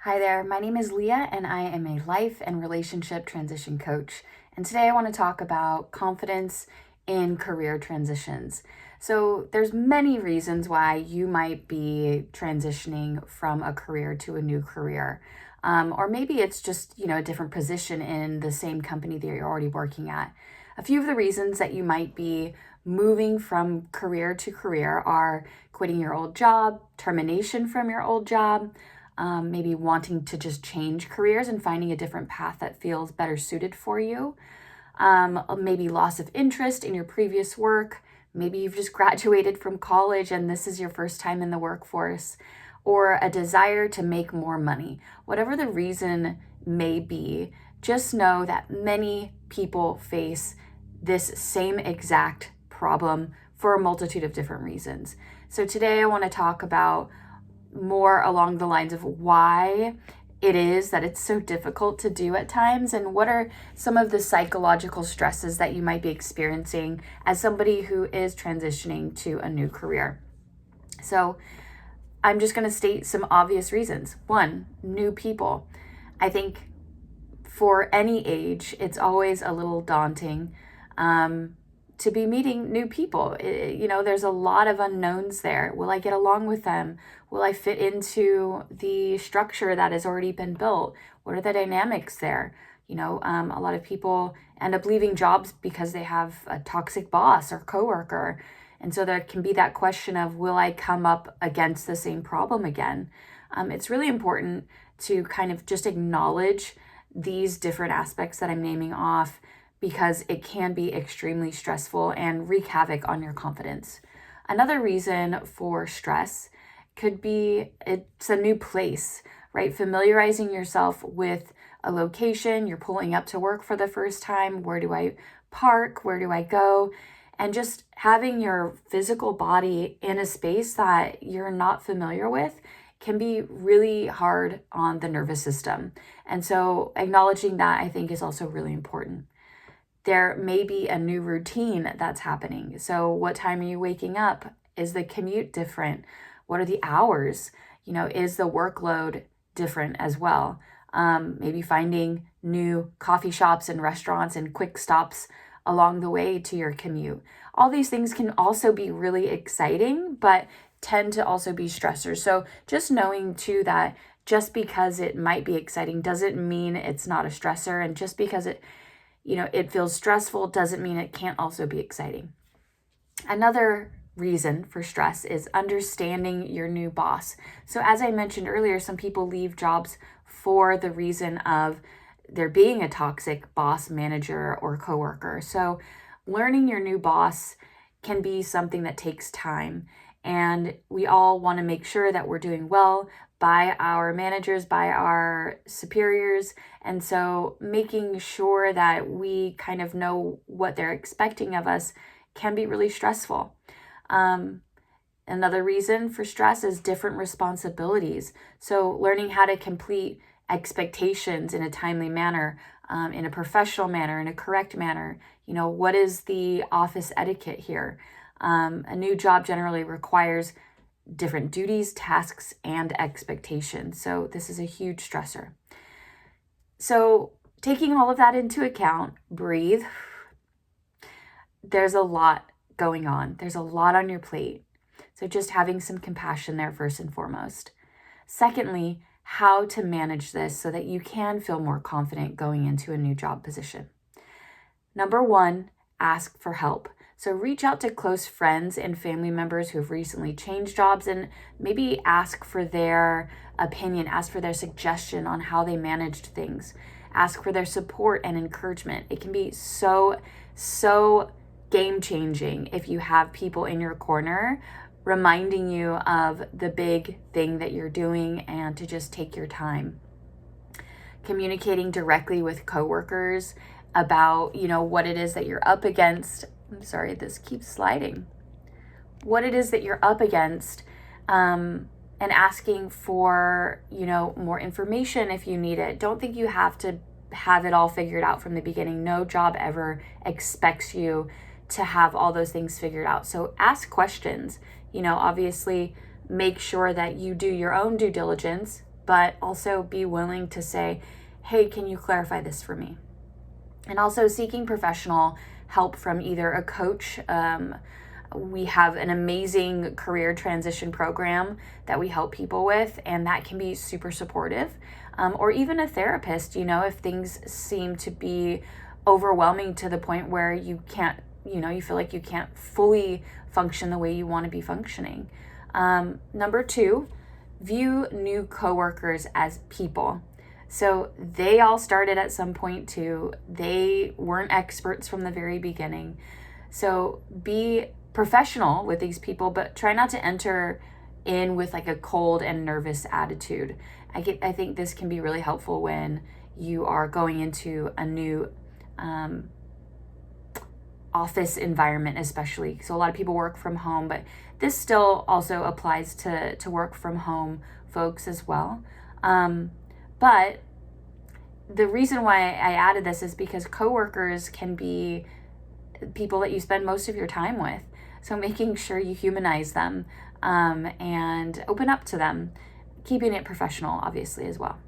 Hi there, my name is Leah and I am a life and relationship transition coach. And today I want to talk about confidence in career transitions. So there's many reasons why you might be transitioning from a career to a new career. Or maybe it's just, a different position in the same company that you're already working at. A few of the reasons that you might be moving from career to career are quitting your old job, termination from your old job, maybe wanting to just change careers and finding a different path that feels better suited for you. Maybe loss of interest in your previous work. Maybe you've just graduated from college and this is your first time in the workforce, or a desire to make more money. Whatever the reason may be, just know that many people face this same exact problem for a multitude of different reasons. So today I want to talk about more along the lines of why it is that it's so difficult to do at times, and what are some of the psychological stresses that you might be experiencing as somebody who is transitioning to a new career. So I'm just going to state some obvious reasons. One, new people. I think for any age, it's always a little daunting to be meeting new people. There's a lot of unknowns there. Will I get along with them? Will I fit into the structure that has already been built? What are the dynamics there? A lot of people end up leaving jobs because they have a toxic boss or coworker. And so there can be that question of, will I come up against the same problem again? It's really important to kind of just acknowledge these different aspects that I'm naming off, because it can be extremely stressful and wreak havoc on your confidence. Another reason for stress could be it's a new place, right? Familiarizing yourself with a location, you're pulling up to work for the first time. Where do I park? Where do I go? And just having your physical body in a space that you're not familiar with can be really hard on the nervous system. And so acknowledging that, I think, is also really important. There may be a new routine that's happening. So what time are you waking up? Is the commute different? What are the hours? Is the workload different as well? Maybe finding new coffee shops and restaurants and quick stops along the way to your commute. All these things can also be really exciting, but tend to also be stressors. So just knowing too that just because it might be exciting doesn't mean it's not a stressor. And just because it feels stressful doesn't mean it can't also be exciting. Another reason for stress is understanding your new boss. So as I mentioned earlier, some people leave jobs for the reason of there being a toxic boss, manager, or coworker. So learning your new boss can be something that takes time. And we all want to make sure that we're doing well by our managers, by our superiors. And so making sure that we kind of know what they're expecting of us can be really stressful. Another reason for stress is different responsibilities. So learning how to complete expectations in a timely manner, in a professional manner, in a correct manner. What is the office etiquette here? A new job generally requires different duties, tasks, and expectations. So this is a huge stressor. So taking all of that into account, breathe. There's a lot going on. There's a lot on your plate. So just having some compassion there first and foremost. Secondly, how to manage this so that you can feel more confident going into a new job position. Number one, ask for help. So reach out to close friends and family members who have recently changed jobs and maybe ask for their opinion, ask for their suggestion on how they managed things. Ask for their support and encouragement. It can be so game-changing if you have people in your corner reminding you of the big thing that you're doing and to just take your time. Communicating directly with coworkers about, what it is that you're up against. I'm sorry, this keeps sliding. What it is that you're up against, and asking for, more information if you need it. Don't think you have to have it all figured out from the beginning. No job ever expects you to have all those things figured out. So ask questions. Obviously make sure that you do your own due diligence but also be willing to say, hey, can you clarify this for me? And also seeking professional help from either a coach. We have an amazing career transition program that we help people with, and that can be super supportive. Or even a therapist, if things seem to be overwhelming to the point where you can't, you feel like you can't fully function the way you want to be functioning. Number 2, view new coworkers as people. So they all started at some point too. They weren't experts from the very beginning. So be professional with these people, but try not to enter in with like a cold and nervous attitude. I think this can be really helpful when you are going into a new office environment, especially. So a lot of people work from home, but this still also applies to work from home folks as well. But the reason why I added this is because coworkers can be people that you spend most of your time with. So making sure you humanize them and open up to them, keeping it professional, obviously, as well.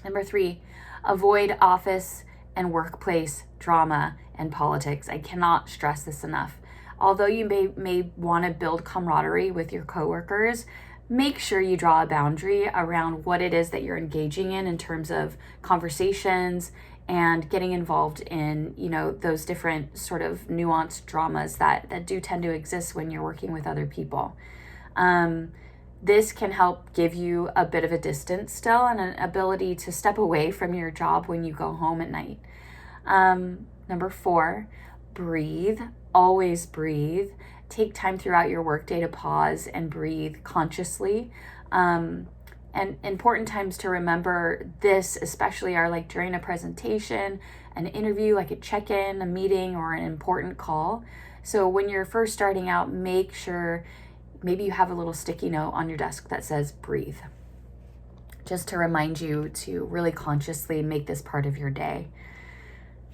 Number 3, avoid office and workplace drama and politics. I cannot stress this enough. Although you may want to build camaraderie with your coworkers, make sure you draw a boundary around what it is that you're engaging in terms of conversations and getting involved in, those different sort of nuanced dramas that do tend to exist when you're working with other people. This can help give you a bit of a distance still and an ability to step away from your job when you go home at night. Number 4, breathe. Always breathe. Take time throughout your workday to pause and breathe consciously. And important times to remember this, especially, are like during a presentation, an interview, like a check-in, a meeting, or an important call. So when you're first starting out, make sure maybe you have a little sticky note on your desk that says breathe, just to remind you to really consciously make this part of your day.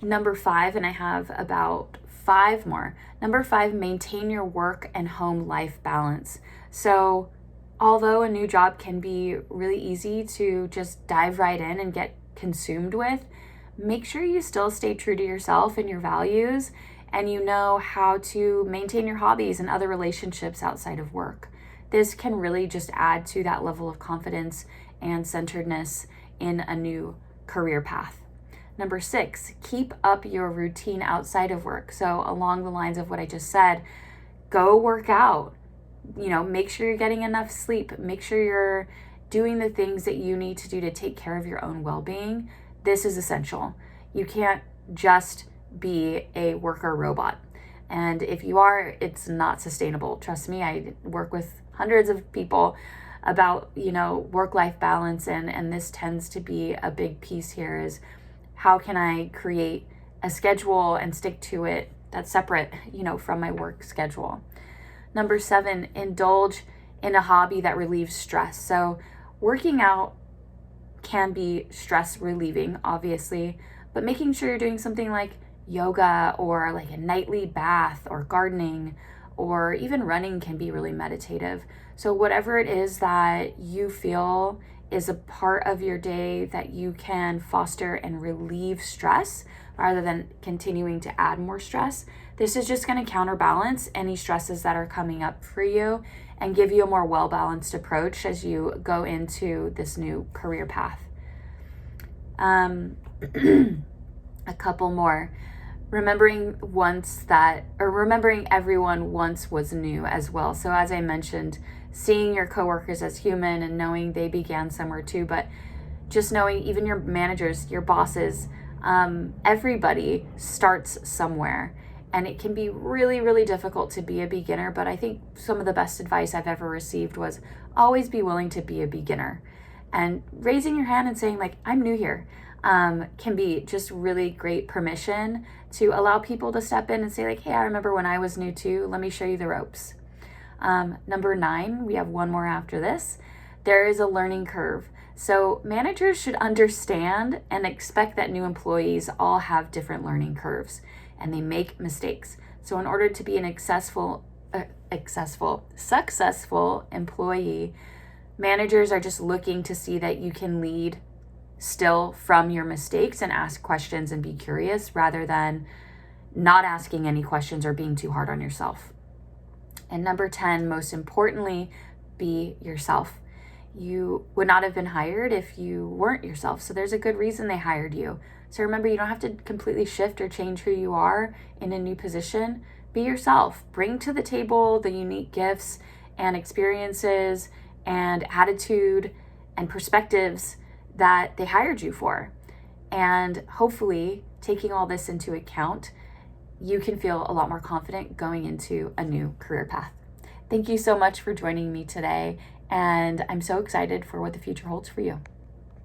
Number 5, and I have about 5 more. Number 5, maintain your work and home life balance. So although a new job can be really easy to just dive right in and get consumed with, make sure you still stay true to yourself and your values, and you know how to maintain your hobbies and other relationships outside of work. This can really just add to that level of confidence and centeredness in a new career path. Number 6, keep up your routine outside of work. So along the lines of what I just said, go work out. Make sure you're getting enough sleep. Make sure you're doing the things that you need to do to take care of your own well-being. This is essential. You can't just be a worker robot. And if you are, it's not sustainable. Trust me, I work with hundreds of people about, work-life balance, and this tends to be a big piece here is how can I create a schedule and stick to it that's separate, from my work schedule. Number 7, indulge in a hobby that relieves stress. So working out can be stress relieving, obviously, but making sure you're doing something like yoga or like a nightly bath or gardening or even running can be really meditative. So whatever it is that you feel is a part of your day that you can foster and relieve stress rather than continuing to add more stress, this is just going to counterbalance any stresses that are coming up for you and give you a more well-balanced approach as you go into this new career path. A couple more. Remembering everyone once was new as well. So as I mentioned, seeing your coworkers as human and knowing they began somewhere too, but just knowing even your managers, your bosses, everybody starts somewhere. And it can be really, really difficult to be a beginner, but I think some of the best advice I've ever received was always be willing to be a beginner. And raising your hand and saying like, I'm new here, can be just really great permission to allow people to step in and say like, hey, I remember when I was new too, let me show you the ropes. Number 9, we have one more after this. There is a learning curve. So managers should understand and expect that new employees all have different learning curves and they make mistakes. So in order to be an successful employee, Managers are just looking to see that you can lead still from your mistakes and ask questions and be curious rather than not asking any questions or being too hard on yourself. And number 10, most importantly, be yourself. You would not have been hired if you weren't yourself. So there's a good reason they hired you. So remember, you don't have to completely shift or change who you are in a new position. Be yourself. Bring to the table the unique gifts and experiences and attitude and perspectives that they hired you for. And hopefully, taking all this into account, you can feel a lot more confident going into a new career path. Thank you so much for joining me today, and I'm so excited for what the future holds for you.